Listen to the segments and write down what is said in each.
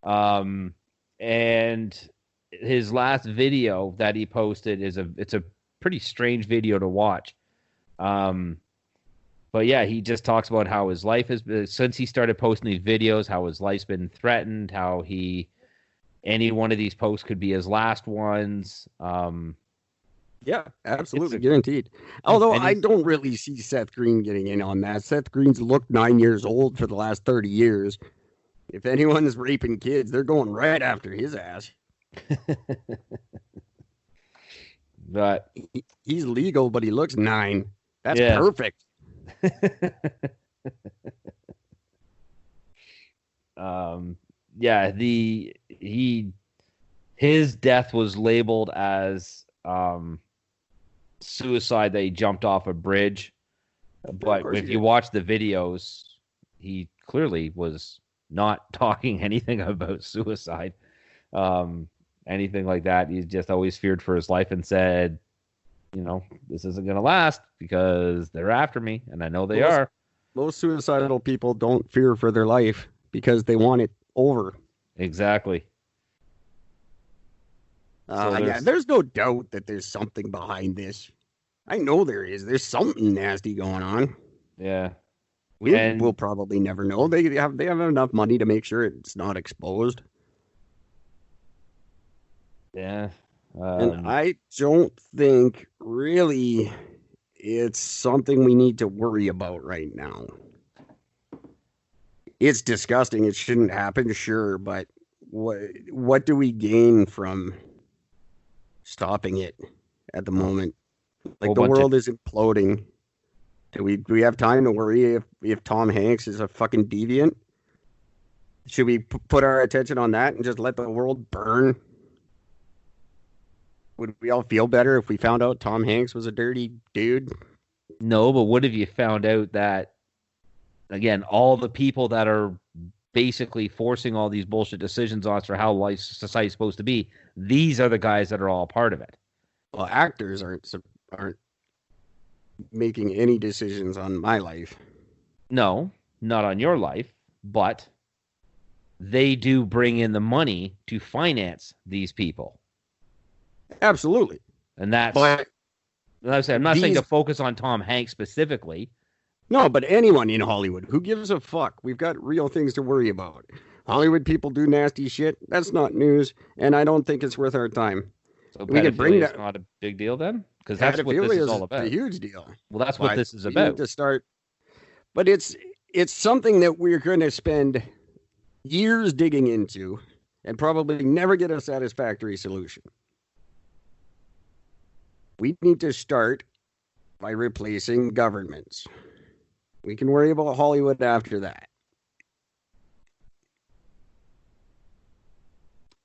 And his last video that he posted it's a pretty strange video to watch. But yeah, he just talks about how his life has been since he started posting these videos, how his life's been threatened, how any one of these posts could be his last ones. Yeah, absolutely, guaranteed. Although I don't really see Seth Green getting in on that. Seth Green's looked 9 years old for the last 30 years. If anyone's raping kids, they're going right after his ass. But he's legal, but he looks 9. That's perfect. Yeah, his death was labeled as suicide, that he jumped off a bridge. But if you watch the videos, he clearly was not talking anything about suicide, anything like that. He just always feared for his life and said, this isn't going to last because they're after me, and I know they are. Most suicidal people don't fear for their life because they want it over. Exactly. There's no doubt that there's something behind this. I know there is. There's something nasty going on. Yeah. We'll probably never know. They have enough money to make sure it's not exposed. Yeah. And I don't think really it's something we need to worry about right now. It's disgusting. It shouldn't happen, sure, but what do we gain from stopping it at the moment? Like, the world is imploding. Do we have time to worry if Tom Hanks is a fucking deviant? Should we put our attention on that and just let the world burn? Would we all feel better if we found out Tom Hanks was a dirty dude? No, but what if you found out that, again, all the people that are basically forcing all these bullshit decisions on us for how society is supposed to be, these are the guys that are all part of it. Well, actors aren't making any decisions on my life. No, not on your life, but they do bring in the money to finance these people. Absolutely. And that's, like I said, I'm not saying to focus on Tom Hanks specifically. No, but anyone in Hollywood, who gives a fuck? We've got real things to worry about. Hollywood people do nasty shit. That's not news, and I don't think it's worth our time. So we can bring that. Not a big deal then, because that's what this is all about. A huge deal. Well, that's what this is about. Need to start, but it's something that we're going to spend years digging into, and probably never get a satisfactory solution. We need to start by replacing governments. We can worry about Hollywood after that.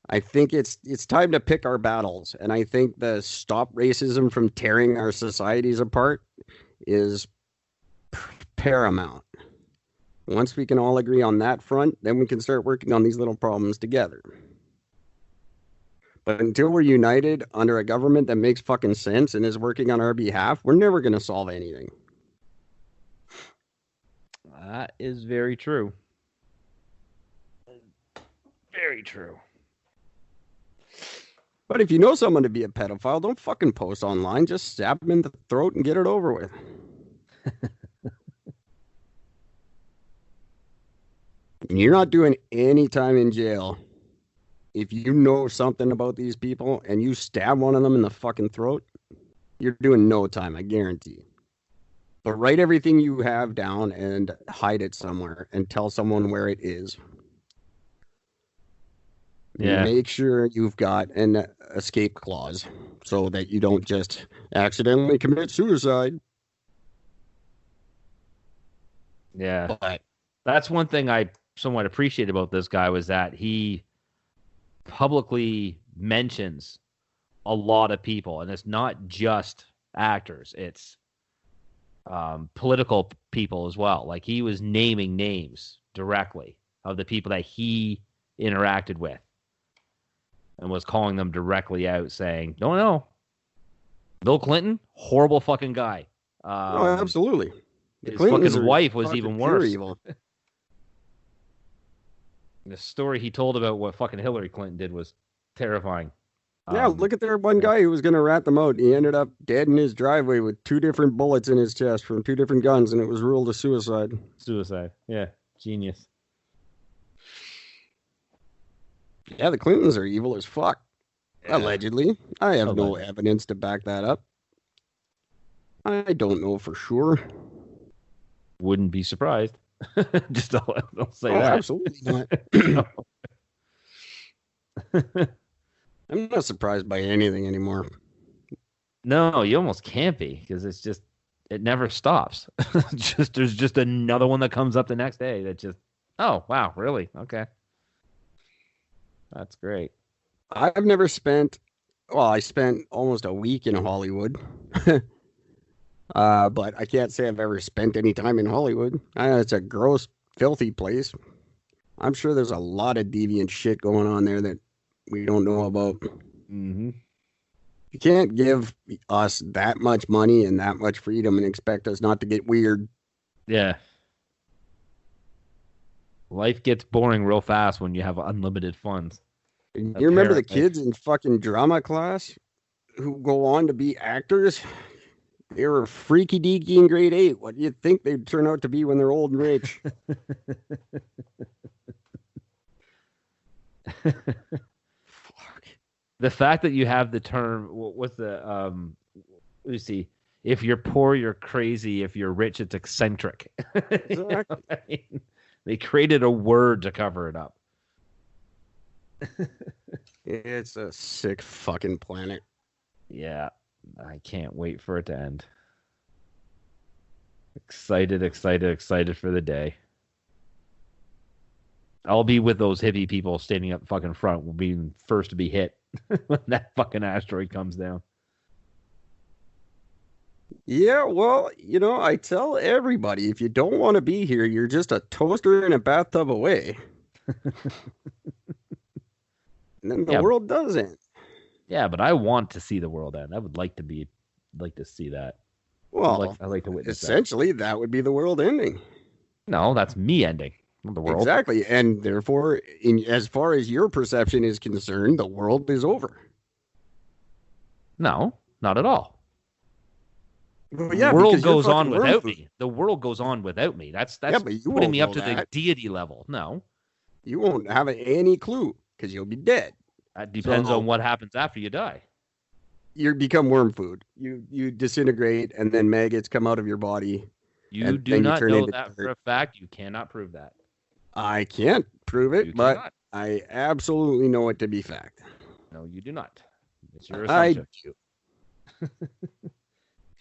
I think it's time to pick our battles, and I think the stop racism from tearing our societies apart is paramount. Once we can all agree on that front, then we can start working on these little problems together. But until we're united under a government that makes fucking sense and is working on our behalf, we're never going to solve anything. That is very true. Very true. But if you know someone to be a pedophile, don't fucking post online. Just stab them in the throat and get it over with. You're not doing any time in jail. If you know something about these people and you stab one of them in the fucking throat, you're doing no time, I guarantee. But write everything you have down and hide it somewhere and tell someone where it is. Yeah. Make sure you've got an escape clause so that you don't just accidentally commit suicide. Yeah. But that's one thing I somewhat appreciate about this guy was that he publicly mentions a lot of people, and it's not just actors, it's political people as well. Like, he was naming names directly of the people that he interacted with and was calling them directly out, saying, no, Bill Clinton, horrible fucking guy. Absolutely. His fucking wife was even worse. The story he told about what fucking Hillary Clinton did was terrifying. Yeah, look at there one guy who was going to rat them out. He ended up dead in his driveway with 2 different bullets in his chest from 2 different guns, and it was ruled a suicide. Suicide. Yeah, genius. Yeah, the Clintons are evil as fuck. Yeah. Allegedly. I have no evidence to back that up. I don't know for sure. Wouldn't be surprised. Just don't say that. Absolutely not. I'm not surprised by anything anymore. No, you almost can't be, because it never stops. There's just another one that comes up the next day that just, oh wow, really? Okay. That's great. I've never I spent almost a week in Hollywood. But I can't say I've ever spent any time in Hollywood. It's a gross, filthy place. I'm sure there's a lot of deviant shit going on there that we don't know about. Mm-hmm. You can't give us that much money and that much freedom and expect us not to get weird. Yeah. Life gets boring real fast when you have unlimited funds. You remember the kids in fucking drama class who go on to be actors? They were freaky deaky in grade 8. What do you think they'd turn out to be when they're old and rich? The fact that you have the term, what's the, let me see, if you're poor, you're crazy. If you're rich, it's eccentric. Exactly. I mean, they created a word to cover it up. It's a sick fucking planet. Yeah, I can't wait for it to end. Excited for the day. I'll be with those hippie people standing up fucking front. We'll be first to be hit when that fucking asteroid comes down. Yeah, well, I tell everybody, if you don't want to be here, you're just a toaster in a bathtub away. And then the world doesn't. Yeah, but I want to see the world end. I would like to see that. Well, I like to witness essentially, that would be the world ending. No, that's me ending. The world. Exactly. And therefore, as far as your perception is concerned, the world is over. No, not at all. Well, yeah, the world goes on without me. The world goes on without me. That's putting me up to the deity level. No. You won't have any clue because you'll be dead. That depends on what happens after you die. You become worm food. You disintegrate, and then maggots come out of your body. You do not know that for a fact. You cannot prove that. I can't prove it, but I absolutely know it to be fact. No, you do not. It's your assumption. I do.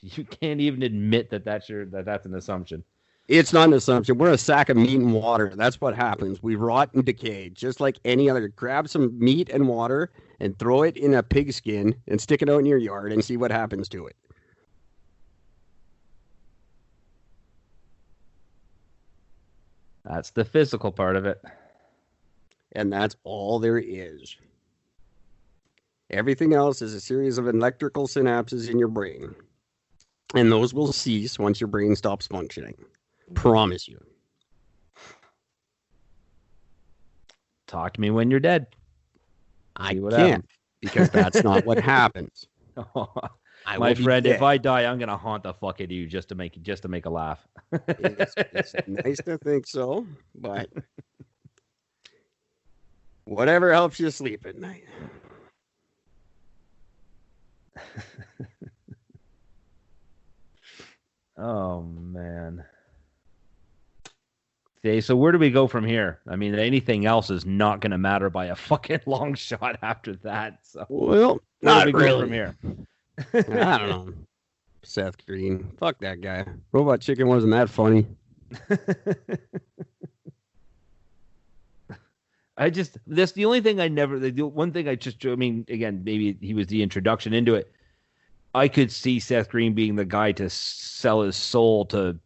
You can't even admit that's an assumption. It's not an assumption. We're a sack of meat and water. That's what happens. We rot and decay, just like any other. Grab some meat and water and throw it in a pigskin and stick it out in your yard and see what happens to it. That's the physical part of it. And that's all there is. Everything else is a series of electrical synapses in your brain. And those will cease once your brain stops functioning. Promise you. Talk to me when you're dead. I can't, because that's not what happens. My friend, if I die, I'm gonna haunt the fuck out of you just to make a laugh. It's nice to think so, but whatever helps you sleep at night. Oh man. Okay, so where do we go from here? I mean, anything else is not going to matter by a fucking long shot after that. So, well, not really. From here. I don't know. Seth Green. Fuck that guy. Robot Chicken wasn't that funny. That's the only thing again, maybe he was the introduction into it. I could see Seth Green being the guy to sell his soul to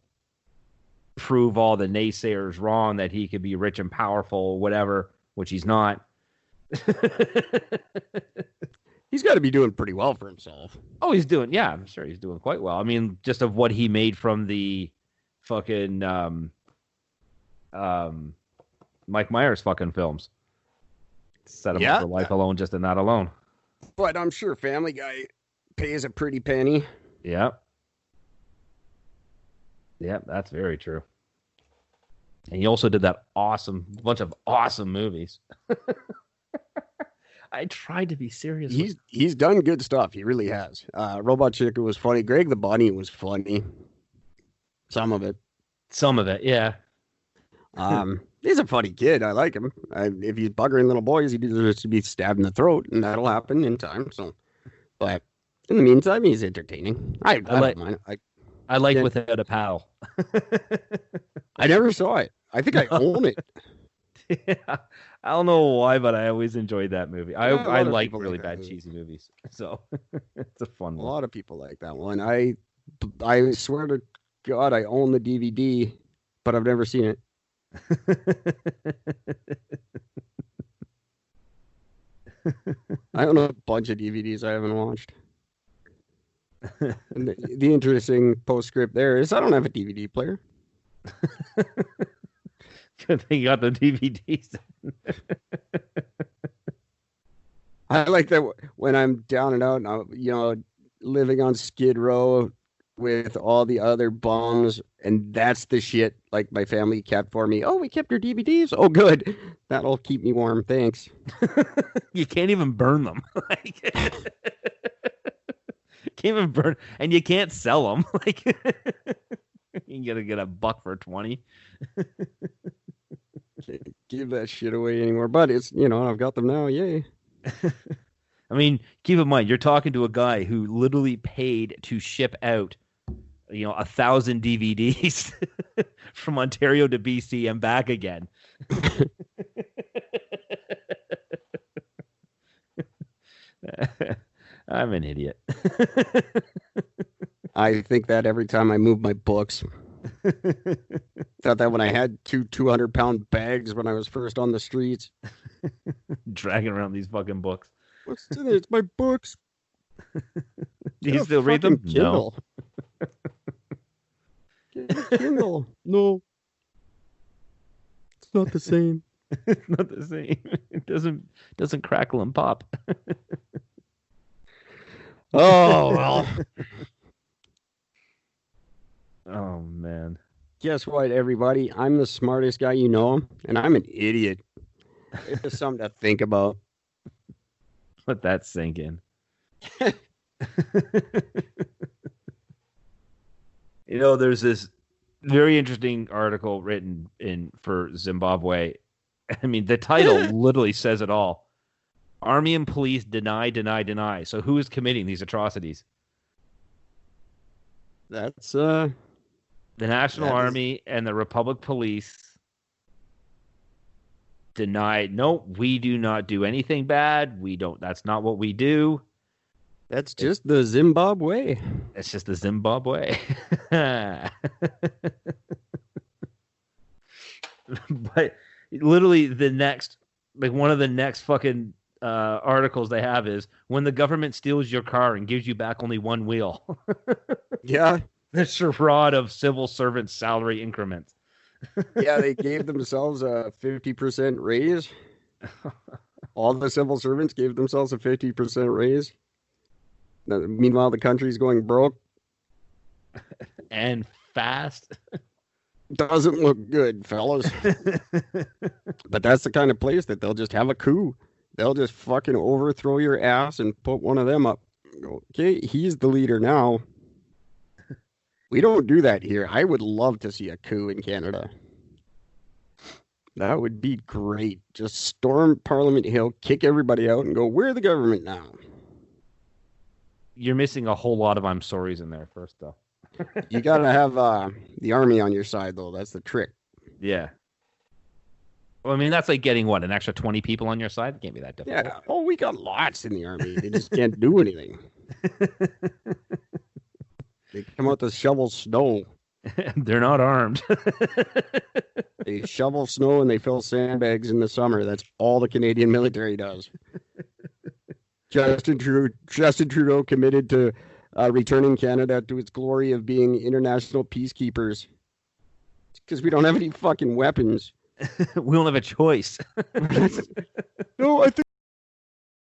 prove all the naysayers wrong, that he could be rich and powerful, whatever, which he's not. He's got to be doing pretty well for himself. Oh, I'm sure he's doing quite well. I mean, just of what he made from the fucking Mike Myers fucking films. Set him up for Life Alone just in that alone. But I'm sure Family Guy pays a pretty penny. Yep. Yep, that's very true. And he also did that bunch of awesome movies. I tried to be serious. He's done good stuff. He really has. Robot Chicken was funny. Greg the Bunny was funny. Some of it, yeah. He's a funny kid. I like him. If he's buggering little boys, he deserves to be stabbed in the throat, and that'll happen in time. So, but in the meantime, he's entertaining. I don't mind. I like Without a Paddle. I never saw it. I think I own it. Yeah, I don't know why, but I always enjoyed that movie. I like really bad cheesy movies, so it's a fun one. A lot of people like that one. I swear to God, I own the DVD, but I've never seen it. I own a bunch of DVDs I haven't watched. And the interesting postscript there is I don't have a DVD player. Good thing you got the DVDs. I like that when I'm down and out, and living on Skid Row with all the other bums, and that's the shit like my family kept for me. Oh, we kept your DVDs. Oh, good. That'll keep me warm. Thanks. You can't even burn them. Can't even burn, and you can't sell them. You gotta get $1 for 20. Can't give that shit away anymore, but it's I've got them now. Yay. I mean, keep in mind you're talking to a guy who literally paid to ship out 1,000 DVDs from Ontario to BC and back again. I'm an idiot. I think that every time I move my books. Thought that when I had 200-pound bags when I was first on the streets. Dragging around these fucking books. What's in it? It's my books. Do you still read them? Kindle. No. Get a Kindle. No. It's not the same. It's not the same. It doesn't crackle and pop. Oh, well. Oh, man. Guess what, everybody? I'm the smartest guy you know, and I'm an idiot. It's just something to think about. Let that sink in. There's this very interesting article written for Zimbabwe. I mean, the title literally says it all. Army and police deny. So who is committing these atrocities? That's the National Army and the Republic Police deny. No, we do not do anything bad. We don't. That's not what we do. That's just the Zimbabwe. It's just the Zimbabwe. But literally one of the next fucking articles they have is when the government steals your car and gives you back only one wheel. Yeah. The charade of civil servants' salary increments. Yeah, they gave themselves a 50% raise. All the civil servants gave themselves a 50% raise. Meanwhile, the country's going broke. And fast. Doesn't look good, fellas. But that's the kind of place that they'll just have a coup. They'll just fucking overthrow your ass and put one of them up. Okay, he's the leader now. We don't do that here. I would love to see a coup in Canada. That would be great. Just storm Parliament Hill, kick everybody out, and go, we're the government now. You're missing a whole lot of I'm sorry's in there first, though. You got to have the army on your side, though. That's the trick. Yeah. Well, I mean, that's like getting, what, an extra 20 people on your side? It can't be that difficult. Yeah. Oh, we got lots in the army. They just can't do anything. They come out to shovel snow. They're not armed. They shovel snow and they fill sandbags in the summer. That's all the Canadian military does. Justin Trudeau committed to returning Canada to its glory of being international peacekeepers. Because we don't have any fucking weapons. We don't have a choice. No, I think